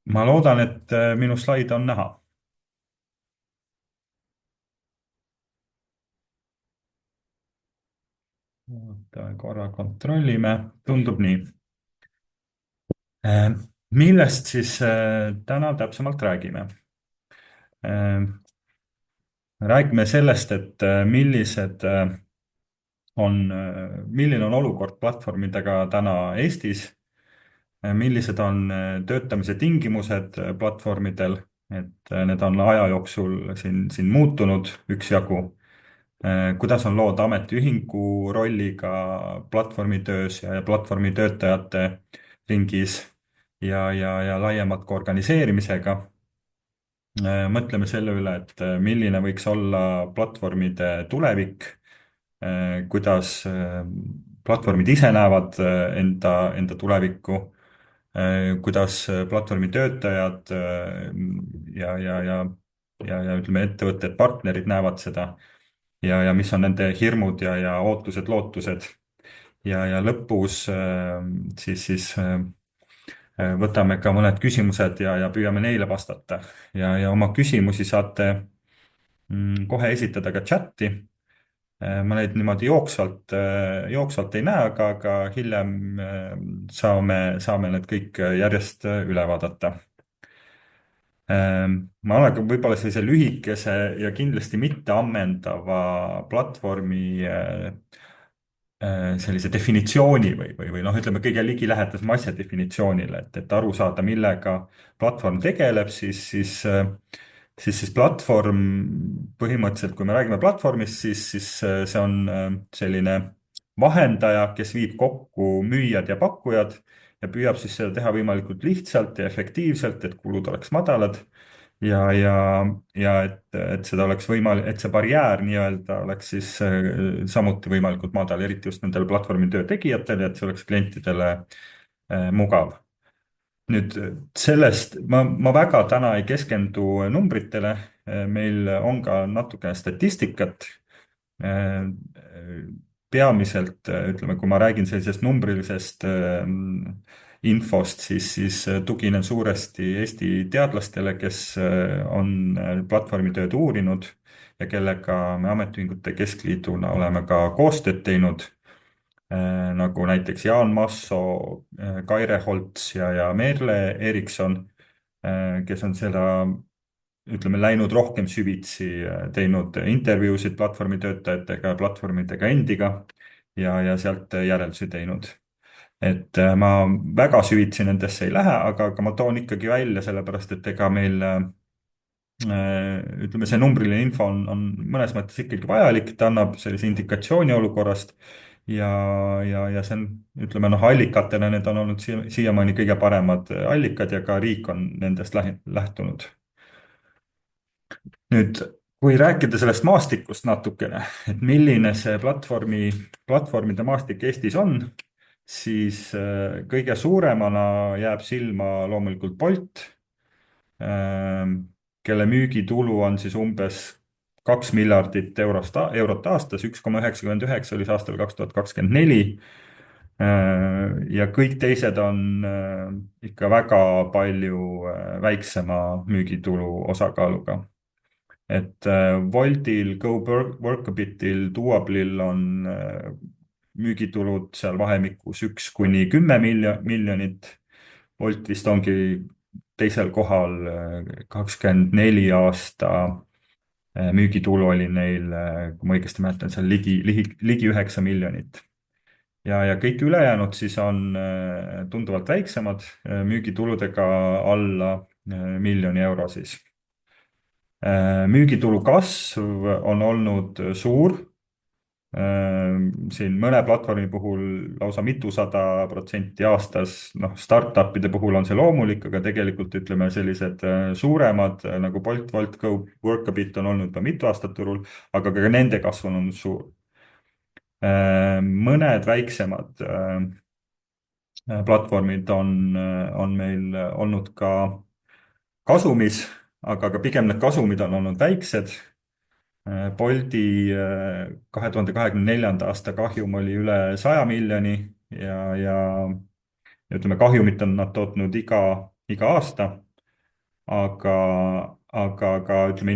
ma loodan, et minu slaide on näha. oota, korra kontrollime, tundub nii. Äh, millest siis täna täpsemalt räägime? Äh, räägime sellest, et milline on olukord platvormidega täna Eestis, millised on töötamise tingimused platvormidel, et need on aja jooksul siin muutunud üksjagu. Kuidas on lood ametiühingu rolliga platvormitöös ja platvormi töötajate ringis ja laiemalt ka organiseerimisega. Mõtleme selle üle, et milline võiks olla platvormide tulevik, kuidas platvormid ise näevad enda tulevikku, kuidas platvormi töötajad ja ütleme, ettevõtted, partnerid näevad seda ja mis on nende hirmud ja ootused-lootused. ja lõpus võtame ka mõned küsimused ja püüame neile vastata. ja oma küsimusi saate kohe esitada ka chati. Ma neid niimoodi jooksvalt ei näe, aga hiljem saame need kõik järjest üle vaadata. Ma olen ka võib-olla sellise lühikese ja kindlasti mitte ammendava platvormi sellise definitsiooni või noh, ütleme kõige ligilähedasema asja definitsioonile, et aru saada, millega platvorm tegeleb, siis platvorm põhimõtteliselt, kui me räägime platvormist, siis see on selline vahendaja, kes viib kokku müüjad ja pakkujad ja püüab siis seda teha võimalikult lihtsalt ja efektiivselt, et kulud oleks madalad ja et seda oleks et see barjäär nii-öelda oleks siis samuti võimalikult madal, eriti just nendele platvormitöö tegijatele, et see oleks klientidele mugav. Nüüd sellest ma väga täna ei keskendu numbritele, meil on ka natukene statistikat. peamiselt ütleme, kui ma räägin sellisest numbrilisest infost, siis tuginen suuresti Eesti teadlastele, kes on platvormitööd uurinud ja kellega me Ametiühingute Keskliiduna oleme ka koostööd teinud, nagu näiteks Jaan Massoo, Kaire Holts ja Merle Erikson, kes on seda, ütleme, läinud rohkem süvitsi, teinud intervjuusid platvormitöötajatega ja platvormidega endiga ja sealt järeldusi teinud. Et ma väga süvitsi nendesse ei lähe, aga ma toon ikkagi välja, sellepärast et ega meil ütleme, see numbriline info on mõnes mõttes ikkagi vajalik, ta annab sellise indikatsiooni olukorrast ja see on, ütleme noh, allikatena need on olnud siiamaani kõige paremad allikad ja ka riik on nendest lähtunud. Nüüd, kui rääkida sellest maastikust natukene, et milline see platvormide maastik Eestis on, siis kõige suuremana jääb silma loomulikult Bolt, kelle müügitulu on siis umbes 2 miljardit eurot aastas, 1,99 oli see aastal 2024. Ja kõik teised on ikka väga palju väiksema müügitulu osakaaluga. Et Woltil, GoWorkabitil, Doablil on müügitulud seal vahemikus 1 kuni 10 miljonit. Wolt vist ongi teisel kohal, 24 aasta müügitulu oli neil, kui ma õigesti mäletan, seal ligi 9 miljonit. ja kõik ülejäänud siis on tunduvalt väiksemad, müügituludega alla miljoni euro siis. Müügitulu kasv on olnud suur. Siin mõne platvormi puhul lausa mitusada% aastas, noh, startup'ide puhul on see loomulik, aga tegelikult ütleme, sellised suuremad nagu Bolt, Wolt, Go, Workabit on olnud juba mitu aastat turul, aga ka nende kasv on olnud suur. Mõned väiksemad platvormid on meil olnud ka kasumis, aga pigem need kasumid on olnud väiksed. Bolti 2024. aasta kahjum oli üle 100 miljoni ja ütleme, kahjumit on nad tootnud iga aasta. aga, aga ütleme,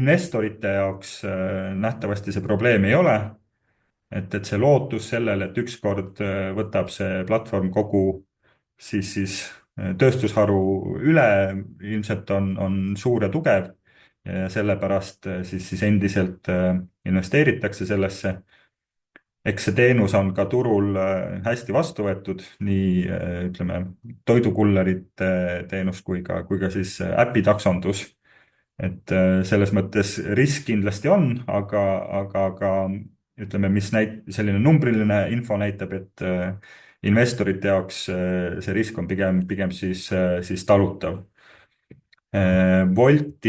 investorite jaoks nähtavasti see probleem ei ole. Et see lootus sellele, et ükskord võtab see platvorm kogu tööstusharu üle, ilmselt on suur ja tugev. Ja sellepärast siis endiselt investeeritakse sellesse. Eks see teenus on ka turul hästi vastu võetud, nii ütleme, toidukullerite teenus kui ka siis äpitaksondus. Et selles mõttes risk kindlasti on, aga ütleme, selline numbriline info näitab, et investorite jaoks see risk on pigem siis talutav. Wolt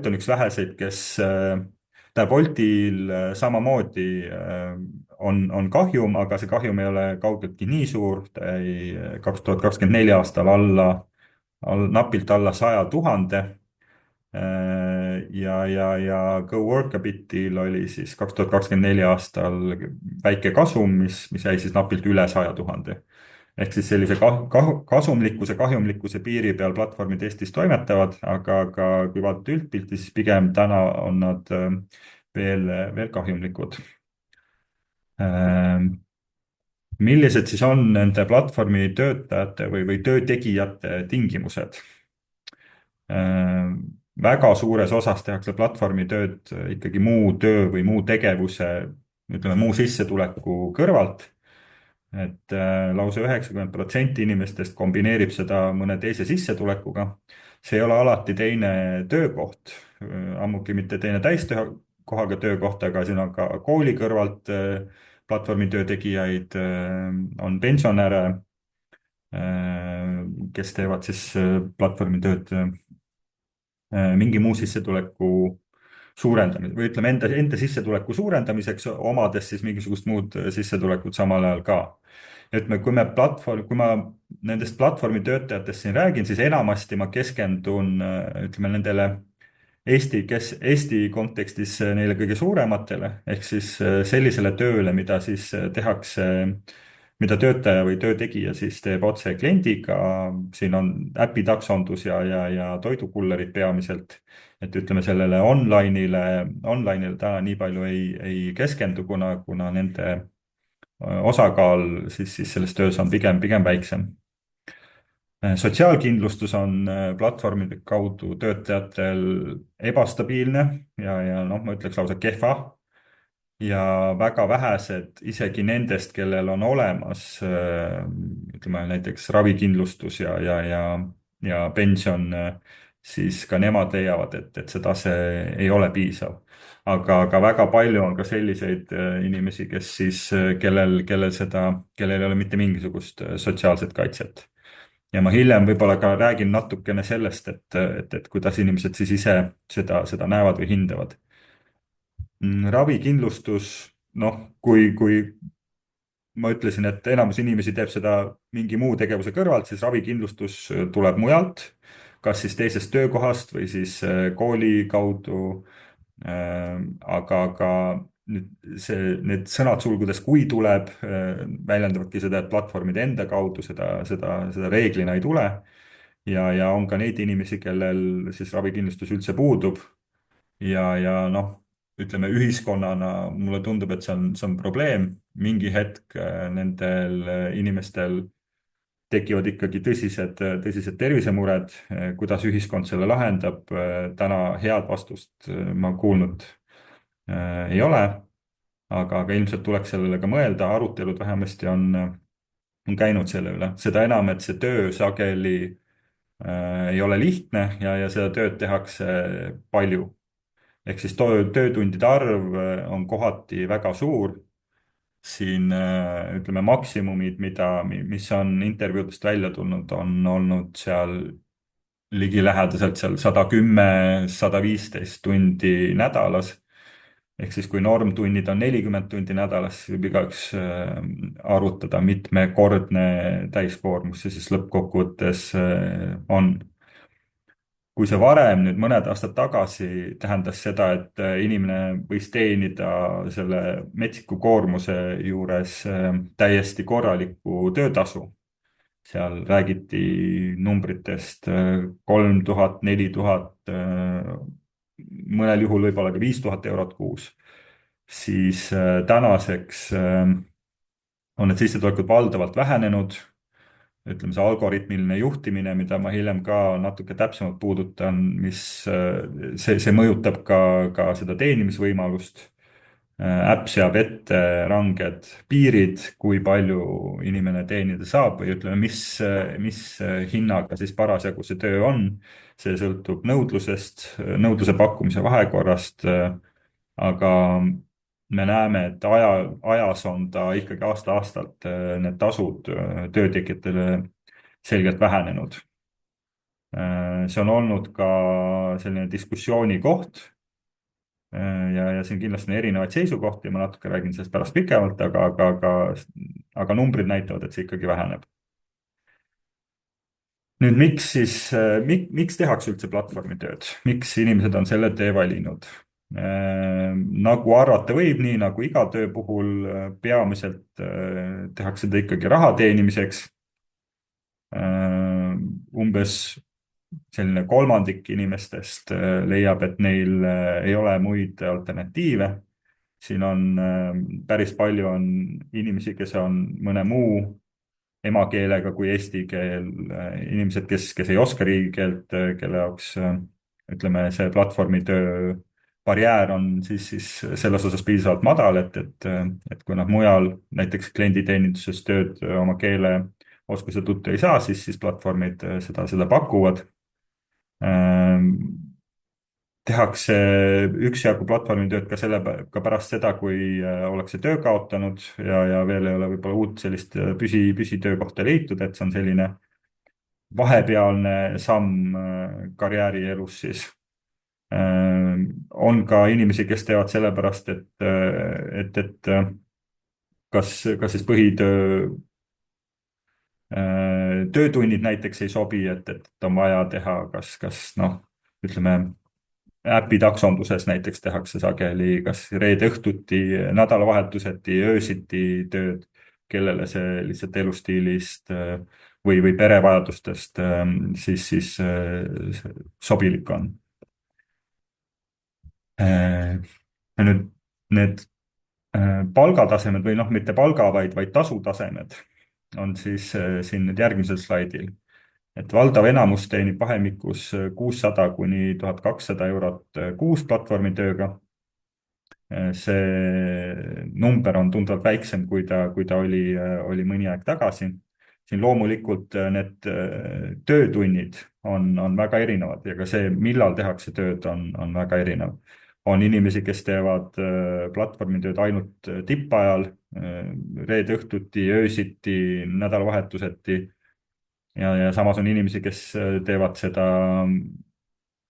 on üks väheseid, tähendab Woltil samamoodi on kahjum, aga see kahjum ei ole kaugeltki nii suur, ta jäi 2024 aastal napilt alla 100 000. Ja GoWorkabitil oli siis 2024 aastal väike kasum, mis jäi siis napilt üle 100 000. Ehk siis sellise kasumlikkuse, kahjumlikkuse piiri peal platvormid Eestis toimetavad, aga kui vaadata üldpilti, siis pigem täna on nad veel kahjumlikud. Millised siis on nende platvormi töötajate või töötegijate tingimused? Väga suures osas tehakse platvormi tööd ikkagi muu töö või muu tegevuse, ütleme muu sissetuleku kõrvalt. Et lausa 90% inimestest kombineerib seda mõne teise sissetulekuga. See ei ole alati teine töökoht, ammugi mitte teine täistöökohaga töökoht, aga siin on ka kooli kõrvalt platvormitöö tegijaid, on pensionäre, kes teevad siis platvormitööd mingi muu sissetuleku suurendamise või ütleme enda sissetuleku suurendamiseks, omades siis mingisugust muud sissetulekut samal ajal ka. ütleme, kui ma nendest platvormi töötajatest siin räägin, siis enamasti ma keskendun, ütleme nendele Eesti kontekstis neile kõige suurematele, ehk siis sellisele tööle, mida siis tehakse, mida töötaja või töötegija siis teeb otse kliendiga. siin on äpitaksondus ja toidukullerid peamiselt. et ütleme sellele online'ile täna nii palju ei keskendu, kuna nende osakaal siis selles töös on pigem väiksem. Sotsiaalkindlustus on platvormide kaudu töötajatel ebastabiilne ja noh, ma ütleks lausa kehva. Ja väga vähesed isegi nendest, kellel on olemas ütleme näiteks ravikindlustus ja pension, siis ka nemad leiavad, et see tase ei ole piisav. aga väga palju on ka selliseid inimesi, kes siis, kellel ei ole mitte mingisugust sotsiaalset kaitset. Ja ma hiljem võib-olla ka räägin natukene sellest, et kuidas inimesed siis ise seda näevad või hindavad. Ravikindlustus, noh, kui ma ütlesin, et enamus inimesi teeb seda mingi muu tegevuse kõrvalt, siis ravikindlustus tuleb mujalt, kas siis teisest töökohast või siis kooli kaudu. Aga nüüd need sõnad sulgudes, kui tuleb, väljendavadki seda, et platvormide enda kaudu seda reeglina ei tule. Ja on ka neid inimesi, kellel siis ravikindlustus üldse puudub. Ja noh, ütleme ühiskonnana mulle tundub, et see on probleem. Mingi hetk nendel inimestel tekivad ikkagi tõsised tervisemured. Kuidas ühiskond selle lahendab? Täna head vastust ma kuulnud ei ole, aga ilmselt tuleks sellele ka mõelda. Arutelud vähemasti on käinud selle üle. Seda enam, et see töö sageli ei ole lihtne ja seda tööd tehakse palju. Ehk siis töötundide arv on kohati väga suur. Siin ütleme maksimumid, mis on intervjuudest välja tulnud, on olnud seal ligilähedaselt seal 110, 115 tundi nädalas. Ehk siis kui normtunnid on 40 tundi nädalas, siis võib igaüks arutada, mitmekordne täiskoormus see siis lõppkokkuvõttes on. Kui see varem, nüüd mõned aastad tagasi tähendas seda, et inimene võis teenida selle metsiku koormuse juures täiesti korralikku töötasu. seal räägiti numbritest 3000, 4000, mõnel juhul võib-olla ka 5000 eurot kuus, siis tänaseks on need sissetulekud valdavalt vähenenud. Ütleme, see algoritmiline juhtimine, mida ma hiljem ka natuke täpsemalt puudutan, mis see mõjutab ka seda teenimisvõimalust. Äpp seab ette ranged piirid, kui palju inimene teenida saab või ütleme, mis hinnaga siis parasjagu see töö on. see sõltub nõudlusest, nõudluse pakkumise vahekorrast. aga me näeme, et ajas on ta ikkagi aasta-aastalt need tasud töötegijatele selgelt vähenenud. see on olnud ka selline diskussiooni koht. ja siin kindlasti on erinevaid seisukohti, ma natuke räägin sellest pärast pikemalt, aga numbrid näitavad, et see ikkagi väheneb. Nüüd, miks tehakse üldse platvormitööd, miks inimesed on selle tee valinud? Nagu arvata võib, nii nagu iga töö puhul, peamiselt tehakse seda ikkagi raha teenimiseks. Umbes selline kolmandik inimestest leiab, et neil ei ole muid alternatiive. siin on päris palju on inimesi, kes on mõne muu emakeelega kui eesti keel, inimesed, kes ei oska riigikeelt, kelle jaoks ütleme, see platvormitöö barjäär on siis selles osas piisavalt madal, et kui nad mujal näiteks klienditeeninduses tööd oma keeleoskuse tõttu ei saa, siis platvormid seda pakuvad. Tehakse üksjagu platvormitööd ka pärast seda, kui ollakse töö kaotanud ja veel ei ole võib-olla uut sellist püsitöökohta leitud, et see on selline vahepealne samm karjäärielus siis. On ka inimesi, kes teevad sellepärast, et kas siis põhitöö töötunnid näiteks ei sobi, et on vaja teha kas noh, ütleme äpitaksonduses näiteks tehakse sageli kas reede õhtuti, nädalavahetuseti, öösiti tööd, kellele see lihtsalt elustiilist või perevajadustest siis sobilik on. Ja nüüd need palgatasemed või noh, mitte palga, vaid tasutasemed on siis siin nüüd järgmisel slaidil. Et valdav enamus teenib vahemikus 600 kuni 1200 eurot kuus platvormitööga. see number on tunduvalt väiksem, kui ta oli mõni aeg tagasi. siin loomulikult need töötunnid on väga erinevad ja ka see, millal tehakse tööd, on väga erinev. On inimesi, kes teevad platvormitööd ainult tippajal, reede õhtuti, öösiti, nädalavahetuseti. ja samas on inimesi, kes teevad seda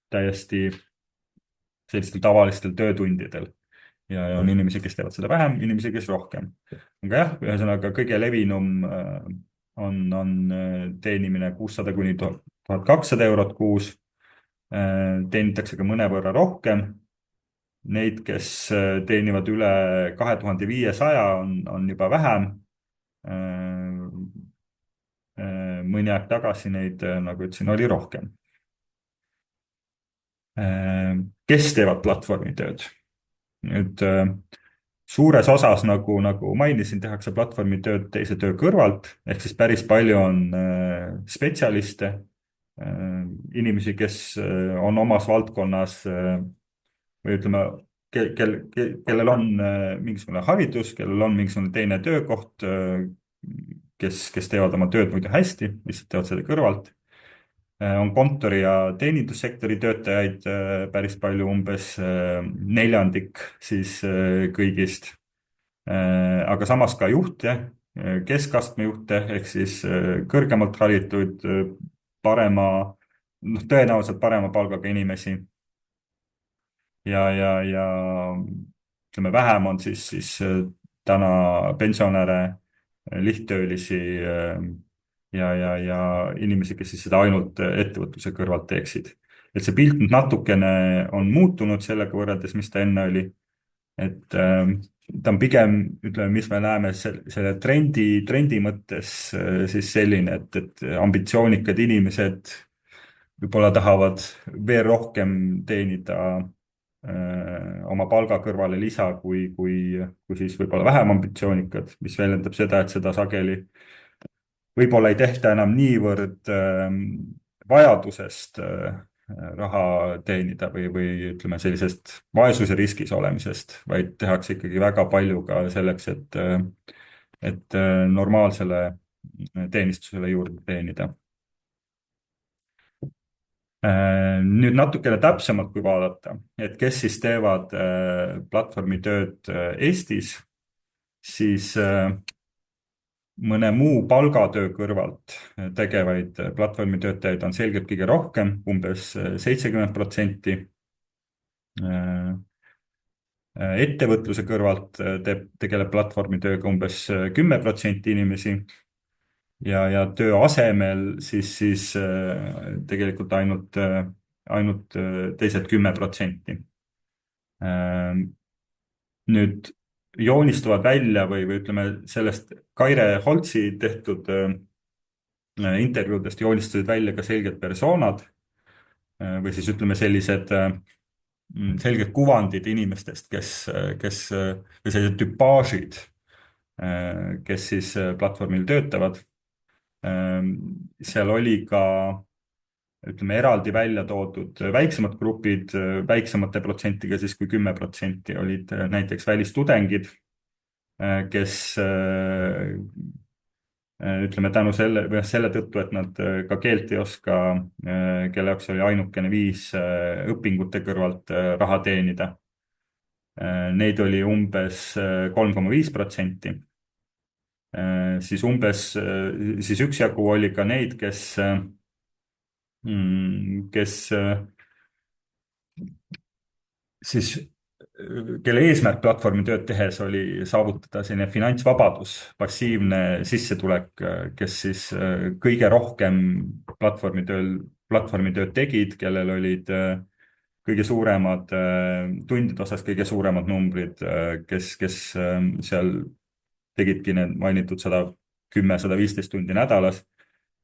täiesti sellistel tavalistel töötundidel. ja on inimesi, kes teevad seda vähem, inimesi, kes rohkem. aga jah, ühesõnaga kõige levinum on teenimine 600 kuni 1200 eurot kuus. Teenitakse ka mõnevõrra rohkem. Neid, kes teenivad üle 2500, on juba vähem. Mõni aeg tagasi neid, nagu ütlesin, oli rohkem. Kes teevad platvormitööd? Nüüd suures osas, nagu mainisin, tehakse platvormitööd teise töö kõrvalt, ehk siis päris palju on spetsialiste, inimesi, kes on omas valdkonnas või ütleme, kellel on mingisugune haridus, kellel on mingisugune teine töökoht, kes teevad oma tööd muidu hästi, lihtsalt teevad seda kõrvalt. On kontori- ja teenindussektori töötajaid päris palju, umbes neljandik siis kõigist. Aga samas ka juhte, keskastme juhte ehk siis kõrgemalt haritud, tõenäoliselt parema palgaga inimesi. ja ütleme, vähem on siis täna pensionäre, lihttöölisi ja inimesi, kes siis seda ainult ettevõtluse kõrvalt teeksid. Et see pilt nüüd natukene on muutunud sellega võrreldes, mis ta enne oli. Et ta on pigem, ütleme, mis me näeme selle trendi mõttes siis selline, et ambitsioonikad inimesed võib-olla tahavad veel rohkem teenida oma palga kõrvale lisa kui siis võib-olla vähem ambitsioonikad, mis väljendab seda, et seda sageli võib-olla ei tehta enam niivõrd vajadusest raha teenida või ütleme sellisest vaesuse riskis olemisest, vaid tehakse ikkagi väga palju ka selleks, et normaalsele teenistusele juurde teenida. Nüüd natukene täpsemalt, kui vaadata, et kes siis teevad platvormitööd Eestis, siis mõne muu palgatöö kõrvalt tegevaid platvormitöötajaid on selgelt kõige rohkem, umbes 70%. Ettevõtluse kõrvalt tegeleb platvormitööga umbes 10% inimesi ja töö asemel tegelikult ainult teised 10%. Nüüd joonistuvad välja või ütleme sellest Kaire Holtsi tehtud intervjuudest joonistusid välja ka selged persoonad või siis ütleme sellised selged kuvandid inimestest, või sellised tüpaažid, kes siis platvormil töötavad. Seal oli ka ütleme eraldi välja toodud väiksemad grupid, väiksemate protsentiga siis kui 10% olid näiteks välistudengid, kes ütleme tänu selle tõttu, et nad ka keelt ei oska, kelle jaoks oli ainukene viis õpingute kõrvalt raha teenida. Neid oli umbes 3,5%. Siis üksjagu oli ka neid, kes siis kelle eesmärk platvormi tööd tehes oli saavutada selline finantsvabadus, passiivne sissetulek, kes siis kõige rohkem platvormitööd tegid, kellel olid kõige suuremad tundide osas kõige suuremad numbrid, kes seal tegidki need mainitud 110, 115 tundi nädalas,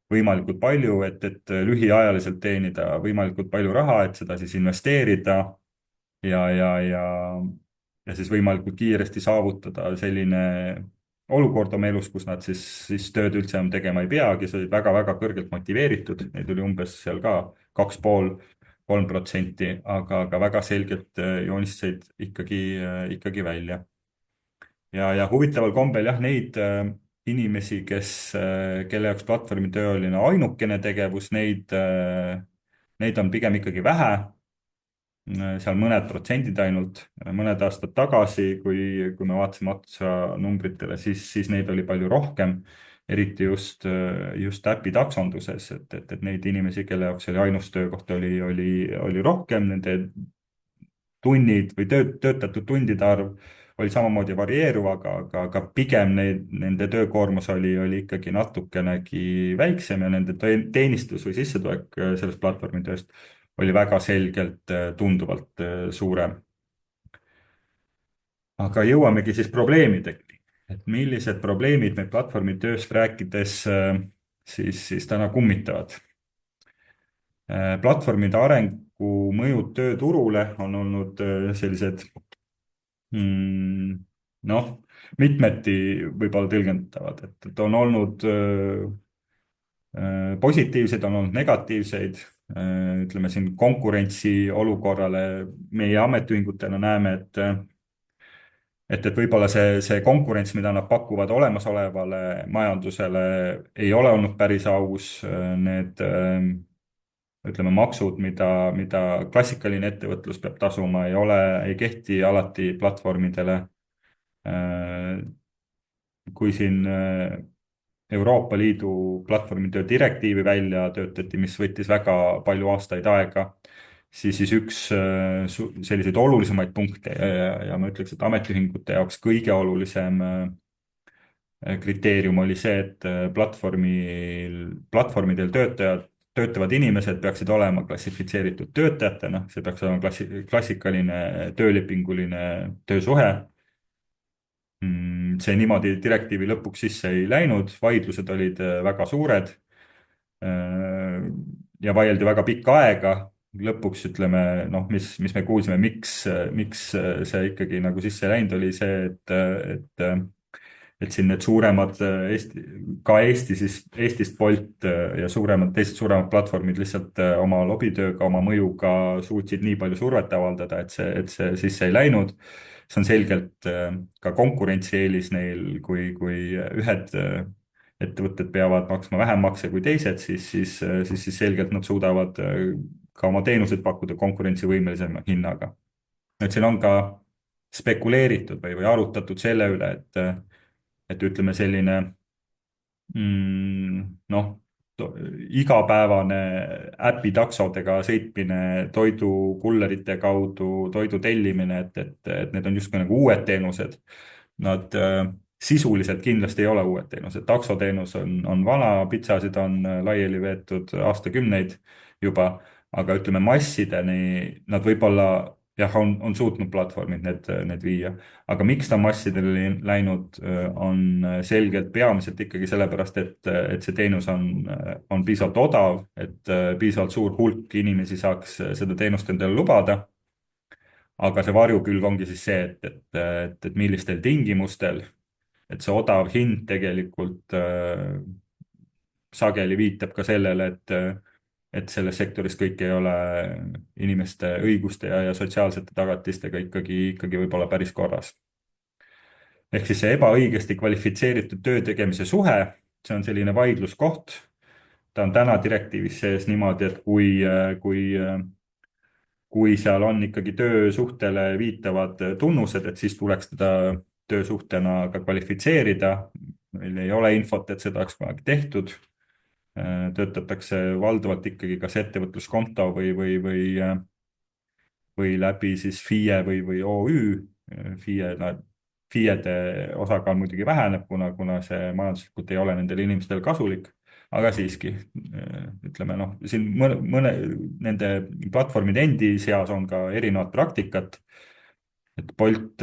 võimalikult palju, et lühiajaliselt teenida võimalikult palju raha, et seda siis investeerida ja, ja, ja, ja siis võimalikult kiiresti saavutada selline olukord oma elus, kus nad siis tööd üldse enam tegema ei peagi, see olid väga-väga kõrgelt motiveeritud, neid oli umbes seal ka 2,5–3%, aga väga selgelt joonistasid ikkagi välja. Ja huvitaval kombel jah, neid inimesi, kelle jaoks platvormitöö oli ainukene tegevus, neid on pigem ikkagi vähe, seal mõned protsendid ainult. Mõned aastad tagasi, kui me vaatasime otsa numbritele, siis neid oli palju rohkem, eriti just äpi taksonduses, et neid inimesi, kelle jaoks oli ainus töökoht, oli rohkem, nende tunnid või töötatud tundide arv oli samamoodi varieeruv, aga pigem nende töökoormus oli ikkagi natukenegi väiksem ja nende teenistus või sissetulek sellest platvormitööst oli väga selgelt tunduvalt suurem. Aga jõuamegi siis probleemideni, et millised probleemid meid platvormitööst rääkides siis täna kummitavad. Platvormide arengu mõjud tööturule on olnud sellised noh, mitmeti võib-olla tõlgendatavad, et on olnud positiivseid, on olnud negatiivseid, ütleme siin konkurentsiolukorrale meie ametiühingutena näeme, et võib-olla see konkurents, mida nad pakuvad olemasolevale majandusele, ei ole olnud päris aus. Need ütleme, maksud, mida klassikaline ettevõtlus peab tasuma, ei kehti alati platvormidele. Kui siin Euroopa Liidu platvormitöö direktiivi välja töötati, mis võttis väga palju aastaid aega, siis üks selliseid olulisemaid punkte ja ma ütleks, et ametiühingute jaoks kõige olulisem kriteerium oli see, et platvormidel töötavad inimesed peaksid olema klassifitseeritud töötajatena, see peaks olema klassikaline töölepinguline töösuhe. see niimoodi direktiivi lõpuks sisse ei läinud, vaidlused olid väga suured. Ja vaieldi väga pikka aega. Lõpuks ütleme, noh, mis me kuulsime, miks see ikkagi nagu sisse ei läinud, oli see, et siin need suuremad Eesti, ka Eesti siis, Eestist Bolt ja teised suuremad platvormid lihtsalt oma lobitööga, oma mõjuga suutsid nii palju survet avaldada, et see sisse ei läinud. See on selgelt ka konkurentsieelis neil, kui ühed ettevõtted peavad maksma vähem makse kui teised, siis selgelt nad suudavad ka oma teenuseid pakkuda konkurentsivõimelisema hinnaga. et siin on ka spekuleeritud või arutatud selle üle, et ütleme selline noh, igapäevane äpitaksodega sõitmine, toidukullerite kaudu toidu tellimine, et need on justkui nagu uued teenused. Nad sisuliselt kindlasti ei ole uued teenused. Taksoteenus on vana, pitsasid on laiali veetud aastakümneid juba, aga ütleme massideni nad võib-olla jah, on suutnud platvormid need viia, aga miks ta massidele läinud, on selgelt peamiselt ikkagi sellepärast, et see teenus on piisavalt odav, et piisavalt suur hulk inimesi saaks seda teenust endale lubada. aga see varjukülg ongi siis see, et millistel tingimustel, et see odav hind tegelikult sageli viitab ka sellele, et selles sektoris kõik ei ole inimeste õiguste ja sotsiaalsete tagatistega ikkagi võib-olla päris korras. ehk siis see ebaõigesti kvalifitseeritud töö tegemise suhe, see on selline vaidluskoht. ta on täna direktiivis sees niimoodi, et kui seal on ikkagi töösuhtele viitavad tunnused, et siis tuleks teda töösuhtena ka kvalifitseerida. meil ei ole infot, et seda oleks kunagi tehtud. töötatakse valdavalt ikkagi kas ettevõtluskonto või läbi siis FIE või OÜ. FIE-de osakaal muidugi väheneb, kuna see majanduslikult ei ole nendele inimestele kasulik. aga siiski, ütleme noh, siin nende platvormide endi seas on ka erinevat praktikat. et Bolt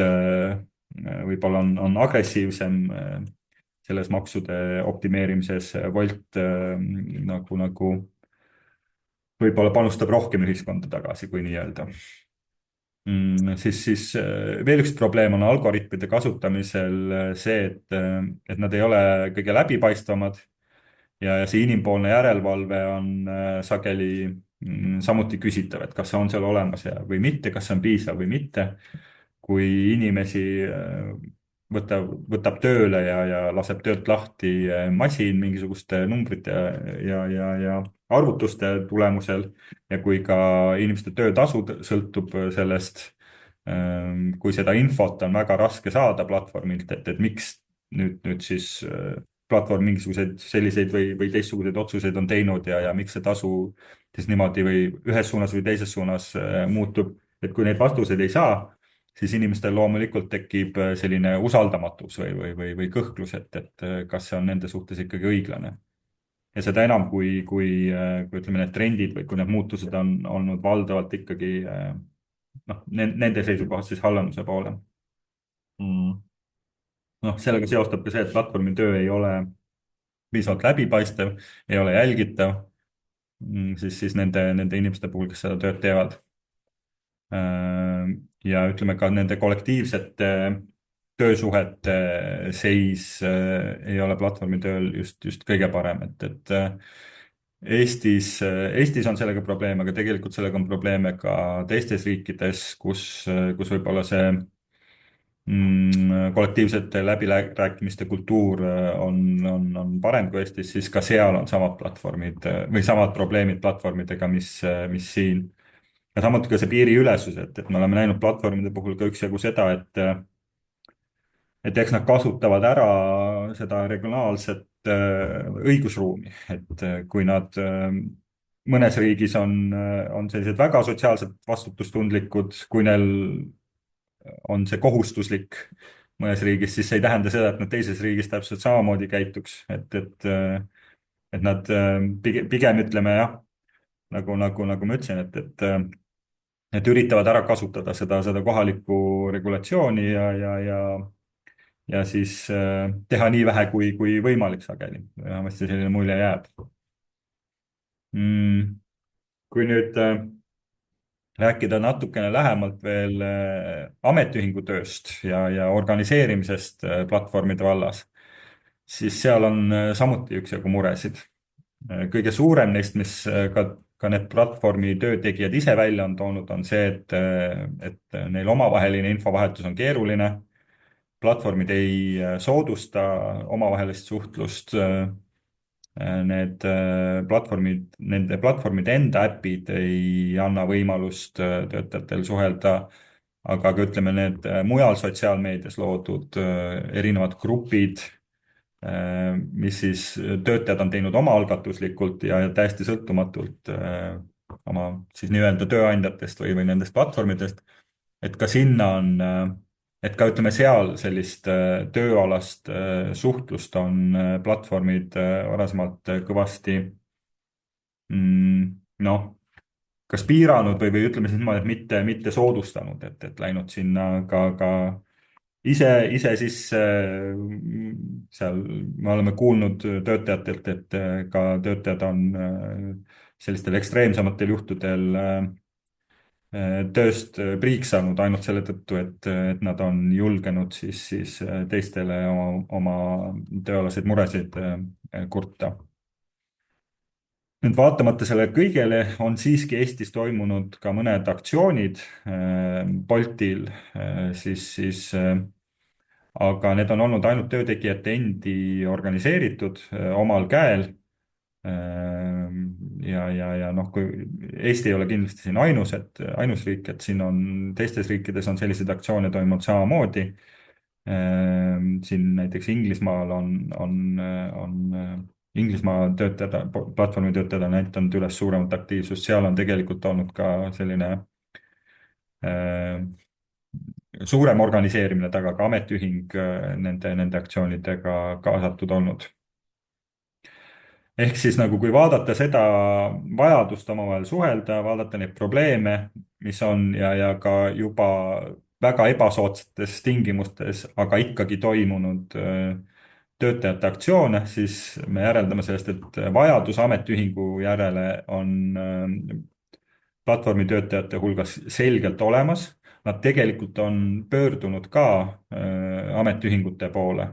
võib-olla on agressiivsem selles maksude optimeerimises. Wolt nagu võib-olla panustab rohkem ühiskonda tagasi, kui nii-öelda. Siis veel üks probleem on algoritmide kasutamisel see, et nad ei ole kõige läbipaistvamad ja see inimpoolne järelevalve on sageli samuti küsitav, et kas see on seal olemas või mitte, kas see on piisav või mitte. kui inimesi võtab tööle ja laseb töölt lahti masin mingisuguste numbrite ja arvutuste tulemusel ja kui ka inimeste töötasu sõltub sellest, kui seda infot on väga raske saada platvormilt, et miks nüüd siis platvorm mingisuguseid selliseid või teistsuguseid otsuseid on teinud ja miks see tasu siis niimoodi või ühes suunas või teises suunas muutub, et kui neid vastuseid ei saa, siis inimestel loomulikult tekib selline usaldamatus või kõhklus, et kas see on nende suhtes ikkagi õiglane. ja seda enam, kui ütleme, need trendid või kui need muutused on olnud valdavalt ikkagi noh, nende seisukohast siis halvemuse poole. noh, sellega seostab ka see, et platvormi töö ei ole piisavalt läbipaistev, ei ole jälgitav, siis nende inimeste puhul, kes seda tööd teevad. ja ütleme ka nende kollektiivsete töösuhete seis ei ole platvormi tööl just kõige parem, et Eestis on sellega probleeme, aga tegelikult sellega on probleeme ka teistes riikides, kus võib-olla see kollektiivsete läbirääkimiste kultuur on parem kui Eestis, siis ka seal on samad platvormid või samad probleemid platvormidega, mis siin. ja samuti ka see piiriülesus, et me oleme näinud platvormide puhul ka üksjagu seda, et eks nad kasutavad ära seda regionaalset õigusruumi, et kui nad mõnes riigis on sellised väga sotsiaalselt vastutustundlikud, kui neil on see kohustuslik mõnes riigis, siis see ei tähenda seda, et nad teises riigis täpselt samamoodi käituks, et nad pigem ütleme jah, nagu ma ütlesin, et üritavad ära kasutada seda kohalikku regulatsiooni ja siis teha nii vähe kui võimalik sageli. vähemasti selline mulje jääb mm,. kui nüüd rääkida natukene lähemalt veel ametiühingu tööst ja organiseerimisest platvormide vallas, siis seal on samuti üksjagu muresid. kõige suurem neist, mis ka need platvormi töötegijad ise välja on toonud, on see, et neil omavaheline infovahetus on keeruline. Platvormid ei soodusta omavahelist suhtlust. Need platvormid, nende platvormide enda äpid ei anna võimalust töötajatel suhelda, aga ka ütleme, need mujal sotsiaalmeedias loodud erinevad grupid, mis siis töötajad on teinud omaalgatuslikult ja täiesti sõltumatult oma siis nii-öelda tööandjatest või nendest platvormidest, et ka sinna on, et ka ütleme seal sellist tööalast suhtlust on platvormid varasemalt kõvasti noh, kas piiranud või ütleme siis niimoodi, et mitte soodustanud, et läinud sinna ka ise sisse. seal me oleme kuulnud töötajatelt, et ka töötajad on sellistel ekstreemsematel juhtudel tööst priiks saanud ainult selle tõttu, et nad on julgenud siis teistele oma tööalaseid muresid kurta. nüüd vaatamata sellele kõigele on siiski Eestis toimunud ka mõned aktsioonid Boltil, aga need on olnud ainult töötegijate endi organiseeritud omal käel. ja noh, kui Eesti ei ole kindlasti siin ainus riik, et siin on teistes riikides on selliseid aktsioone toimunud samamoodi. siin näiteks Inglismaal on Inglismaa töötajad, platvormi töötajad on näidanud üles suuremat aktiivsust, seal on tegelikult olnud ka selline suurem organiseerimine taga, ka ametiühing nende aktsioonidega kaasatud olnud. ehk siis nagu kui vaadata seda vajadust omavahel suhelda, vaadata neid probleeme, mis on ja ka juba väga ebasoodsates tingimustes, aga ikkagi toimunud töötajate aktsioone, siis me järeldame sellest, et vajadus ametiühingu järele on platvormitöötajate hulgas selgelt olemas. Nad tegelikult on pöördunud ka ametiühingute poole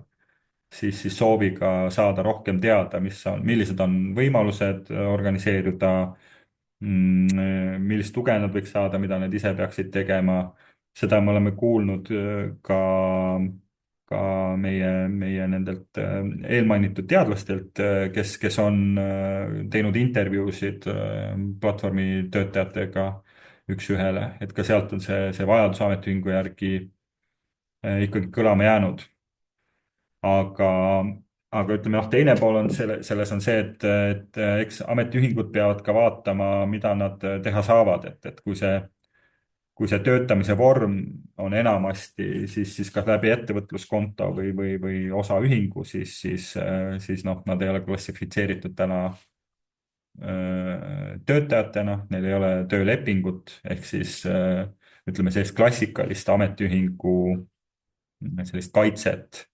siis sooviga saada rohkem teada, millised on võimalused organiseeruda, millist tuge nad võiks saada, mida nad ise peaksid tegema. seda me oleme kuulnud ka meie nendelt eelmainitud teadlastelt, kes on teinud intervjuusid platvormi töötajatega üks-ühele, et ka sealt on see vajadus ametiühingu järgi ikkagi kõlama jäänud. aga, aga ütleme noh, teine pool on selles on see, et eks ametiühingud peavad ka vaatama, mida nad teha saavad, et kui see töötamise vorm on enamasti siis kas läbi ettevõtluskonto või osaühingu, siis noh, nad ei ole klassifitseeritud täna töötajatena, neil ei ole töölepingut, ehk siis ütleme, sellist klassikalist ametiühingu sellist kaitset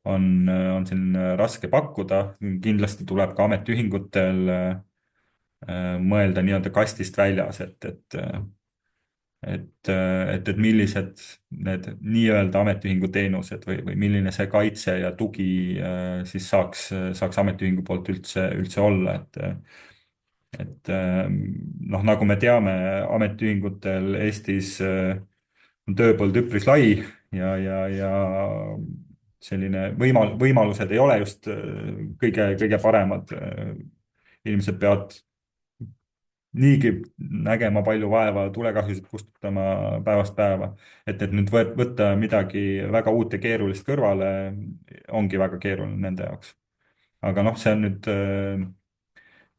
on siin raske pakkuda. kindlasti tuleb ka ametiühingutel mõelda nii-öelda kastist väljas, et millised need nii-öelda ametiühingu teenused või milline see kaitse ja tugi siis saaks ametiühingu poolt üldse olla, noh, nagu me teame, ametiühingutel Eestis on tööpõld üpris lai ja selline võimalused ei ole just kõige paremad. inimesed peavad niigi nägema palju vaeva, tulekahjusid kustutama päevast päeva. et nüüd võtta midagi väga uut ja keerulist kõrvale ongi väga keeruline nende jaoks. aga noh, see on nüüd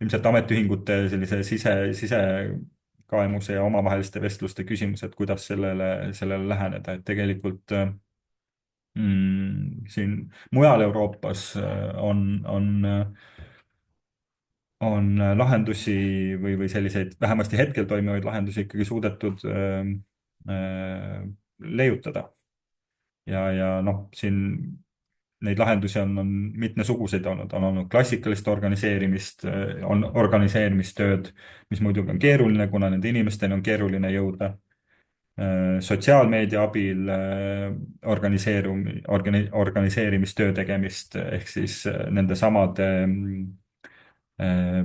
ilmselt ametiühingute sellise sisekaemuse ja omavaheliste vestluste küsimus, et kuidas sellele läheneda, et tegelikult siin mujal Euroopas on lahendusi või selliseid vähemasti hetkel toimivaid lahendusi ikkagi suudetud leiutada. ja noh, siin neid lahendusi on mitmesuguseid olnud, on olnud klassikalist organiseerimist, on organiseerimistööd, mis muidugi on keeruline, kuna nende inimesteni on keeruline jõuda. Sotsiaalmeedia abil organiseerimistöö tegemist ehk siis nendesamade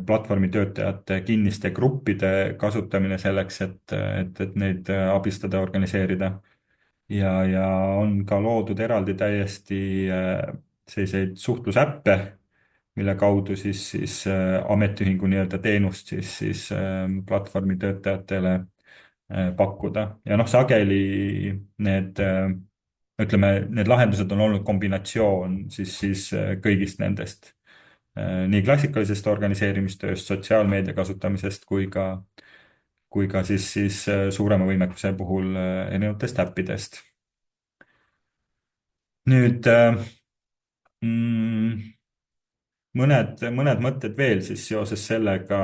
platvormitöötajate kinniste gruppide kasutamine selleks, et neid abistada ja organiseerida. Ja on ka loodud eraldi täiesti selliseid suhtlusäppe, mille kaudu siis ametiühingu nii-öelda teenust siis platvormi töötajatele pakkuda. Ja noh, sageli ütleme, need lahendused on olnud kombinatsioon siis kõigist nendest. Nii klassikalisest organiseerimistööst, sotsiaalmeedia kasutamisest kui ka siis suurema võimekuse puhul erinevatest äppidest. Nüüd mm, mõned mõtted veel siis seoses sellega,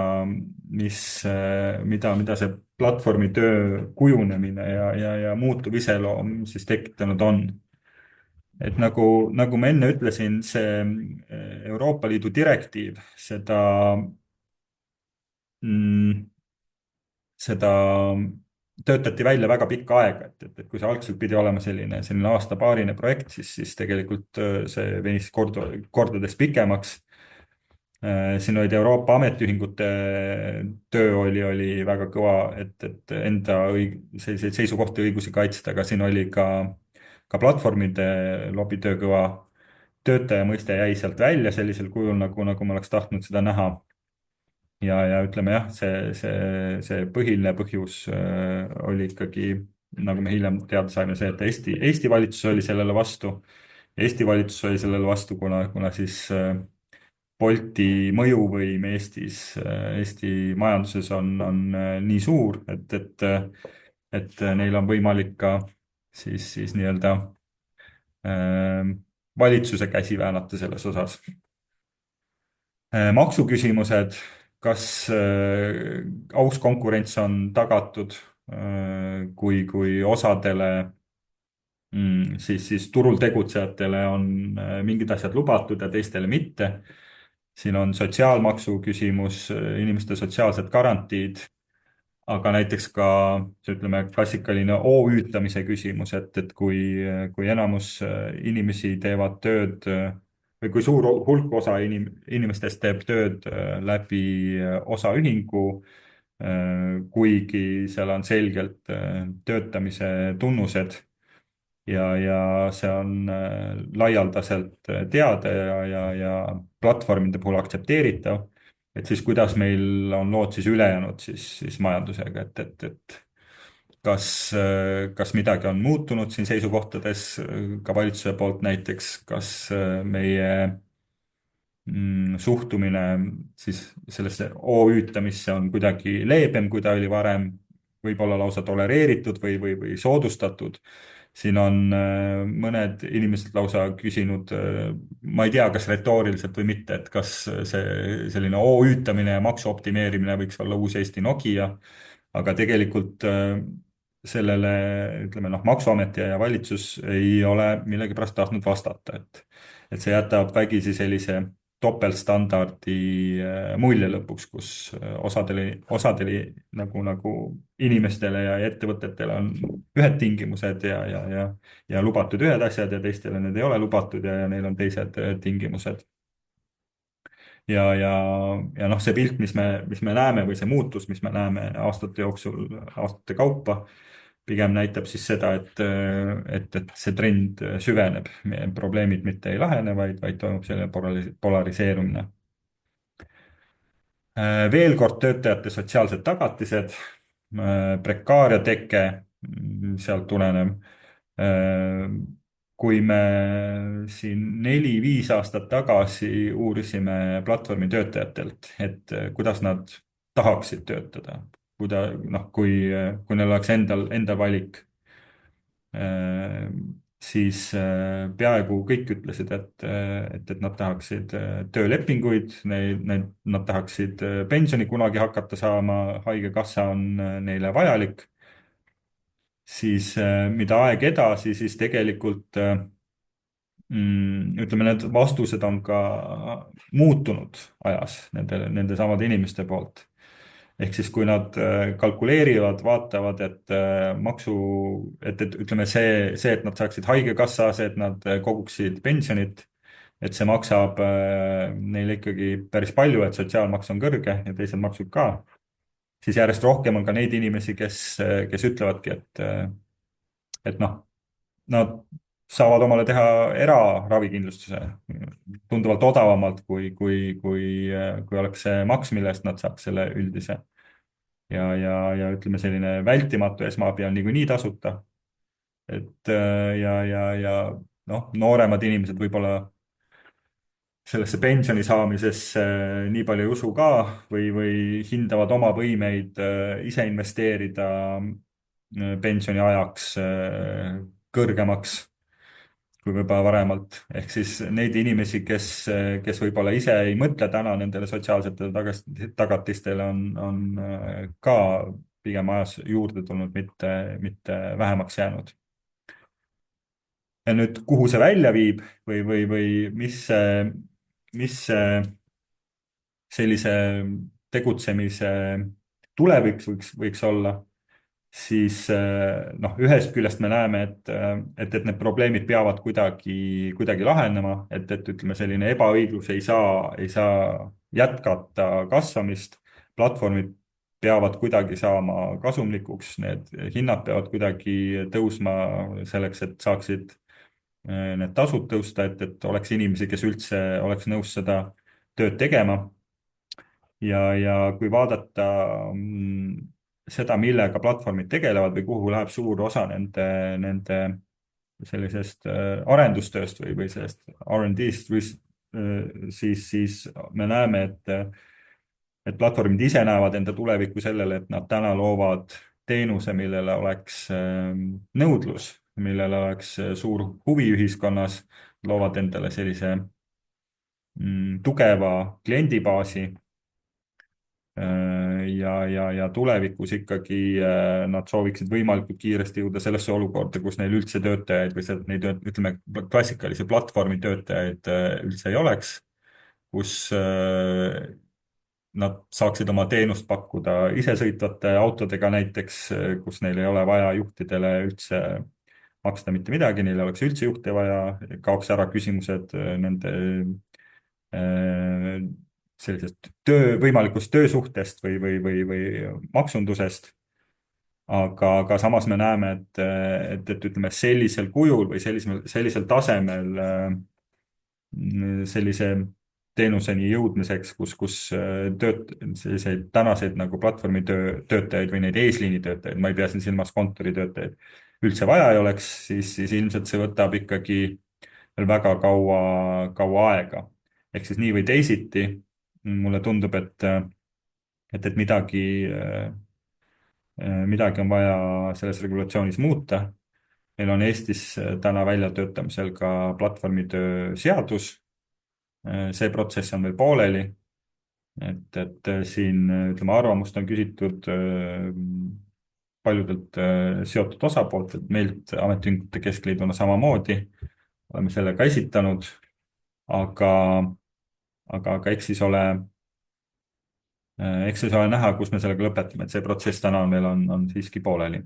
mida see platvormi töö kujunemine ja muutuv iseloom siis tekitanud on. Et nagu ma enne ütlesin, see Euroopa Liidu direktiiv mm, seda töötati välja väga pikka aega, et kui see algselt pidi olema selline aasta-paarine projekt, siis tegelikult see venis kordades pikemaks. Siin olid Euroopa ametiühingute töö oli väga kõva, et enda selliseid seisukohti ja õigusi kaitsta, aga siin oli ka platvormide lobitöö kõva. Töötaja mõiste jäi sealt välja sellisel kujul, nagu ma oleks tahtnud seda näha. Ja ütleme jah, see põhiline põhjus oli ikkagi, nagu me hiljem teada saime, see, et Eesti valitsus oli sellele vastu. Eesti valitsus oli sellele vastu, kuna siis Bolti mõjuvõim Eesti majanduses on nii suur, et neil on võimalik ka siis nii-öelda valitsuse käsi väänata selles osas. Maksuküsimused, kas aus konkurents on tagatud, kui osadele siis turul tegutsejatele on mingid asjad lubatud ja teistele mitte. Siin on sotsiaalmaksu küsimus, inimeste sotsiaalsed garantiid, aga näiteks ka ütleme klassikaline OÜ-tamise küsimus, et kui enamus inimesi teevad tööd või kui suur hulk osa inimestest teeb tööd läbi osaühingu, kuigi seal on selgelt töötamise tunnused ja see on laialdaselt teada ja platvormide puhul aktsepteeritav, et siis kuidas meil on lood siis ülejäänud siis majandusega, et kas midagi on muutunud siin seisukohtades ka valitsuse poolt näiteks, kas meie suhtumine siis sellesse OÜ-tamisse on kuidagi leebem, kui ta oli varem, võib-olla lausa tolereeritud või soodustatud. Siin on mõned inimesed lausa küsinud, ma ei tea, kas retooriliselt või mitte, et kas selline OÜ-tamine ja maksu optimeerimine võiks olla uus Eesti Nokia, aga tegelikult sellele, ütleme noh, Maksuamet ja valitsus ei ole millegipärast tahtnud vastata, et see jätab vägisi sellise topeltstandardi mulje lõpuks, kus osadele nagu inimestele ja ettevõtetele on ühed tingimused ja lubatud ühed asjad ja teistele need ei ole lubatud ja neil on teised tingimused. Ja noh, see pilt, mis me näeme või see muutus, mis me näeme aastate jooksul, aastate kaupa, pigem näitab siis seda, et see trend süveneb, probleemid mitte ei lahene, vaid toimub selline polariseerumine. Veel kord töötajate sotsiaalsed tagatised, prekaaria teke, sealt tulenev. Kui me siin 4-5 aastat tagasi uurisime platvormi töötajatelt, et kuidas nad tahaksid töötada, noh, kui neil oleks enda valik, siis peaaegu kõik ütlesid, et nad tahaksid töölepinguid, nad tahaksid pensioni kunagi hakata saama, haigekassa on neile vajalik. Siis mida aeg edasi, siis tegelikult ütleme, need vastused on ka muutunud ajas nende samade inimeste poolt. ehk siis, kui nad kalkuleerivad, vaatavad, et et ütleme, et nad saaksid haigekassa, see, et nad koguksid pensionit, et see maksab neile ikkagi päris palju, et sotsiaalmaks on kõrge ja teised maksud ka, siis järjest rohkem on ka neid inimesi, kes ütlevadki, et noh, nad saavad omale teha eraravikindlustuse tunduvalt odavamalt, kui oleks see maks, mille eest nad saaks selle üldise. Ja ütleme, selline vältimatu esmaabi on niikuinii tasuta. Ja noh, nooremad inimesed võib-olla sellesse pensioni saamisesse nii palju ei usu ka või hindavad oma võimeid ise investeerida pensioni ajaks kõrgemaks kui võib-olla varemalt. ehk siis neid inimesi, kes võib-olla ise ei mõtle täna nendele sotsiaalsetele tagatistele, on ka pigem ajas juurde tulnud, mitte vähemaks jäänud. Ja nüüd, kuhu see välja viib või mis see sellise tegutsemise tulevik võiks olla, siis noh, ühest küljest me näeme, et need probleemid peavad kuidagi lahenema, et ütleme, selline ebaõiglus ei saa jätkata kasvamist, platvormid peavad kuidagi saama kasumlikuks, need hinnad peavad kuidagi tõusma selleks, et saaksid need tasud tõusta, et oleks inimesi, kes üldse oleks nõus seda tööd tegema. Ja kui vaadata seda, millega platvormid tegelevad või kuhu läheb suur osa nende sellisest arendustööst või sellest R&D-st, siis me näeme, et platvormid ise näevad enda tulevikku sellele, et nad täna loovad teenuse, millele oleks nõudlus, millele oleks suur huvi ühiskonnas, loovad endale sellise tugeva kliendibaasi ja tulevikus ikkagi nad sooviksid võimalikult kiiresti jõuda sellesse olukorda, kus neil üldse töötajaid või neid, ütleme, klassikalisi platvormi töötajaid üldse ei oleks, kus nad saaksid oma teenust pakkuda isesõitvate autodega näiteks, kus neil ei ole vaja juhtidele üldse maksta mitte midagi, neil ei oleks üldse juhte vaja, kaoks ära küsimused nende sellisest võimalikust töösuhtest või maksundusest. Aga samas me näeme, et ütleme, sellisel kujul või sellisel tasemel sellise teenuseni jõudmiseks, kus selliseid tänaseid nagu platvormi töötajaid või neid eesliinitöötajaid, ma ei pea siin silmas kontoritöötajaid, üldse vaja ei oleks, siis ilmselt see võtab ikkagi veel väga kaua aega. ehk siis nii või teisiti mulle tundub, et midagi on vaja selles regulatsioonis muuta. meil on Eestis täna väljatöötamisel ka platvormitöö seadus. see protsess on veel pooleli. et siin, ütleme, arvamust on küsitud paljudelt seotud osapooltelt, meilt Ametiühingute Keskliiduna samamoodi. oleme selle ka esitanud, aga eks siis ole näha, kus me sellega lõpetame, et see protsess täna on siiski pooleli.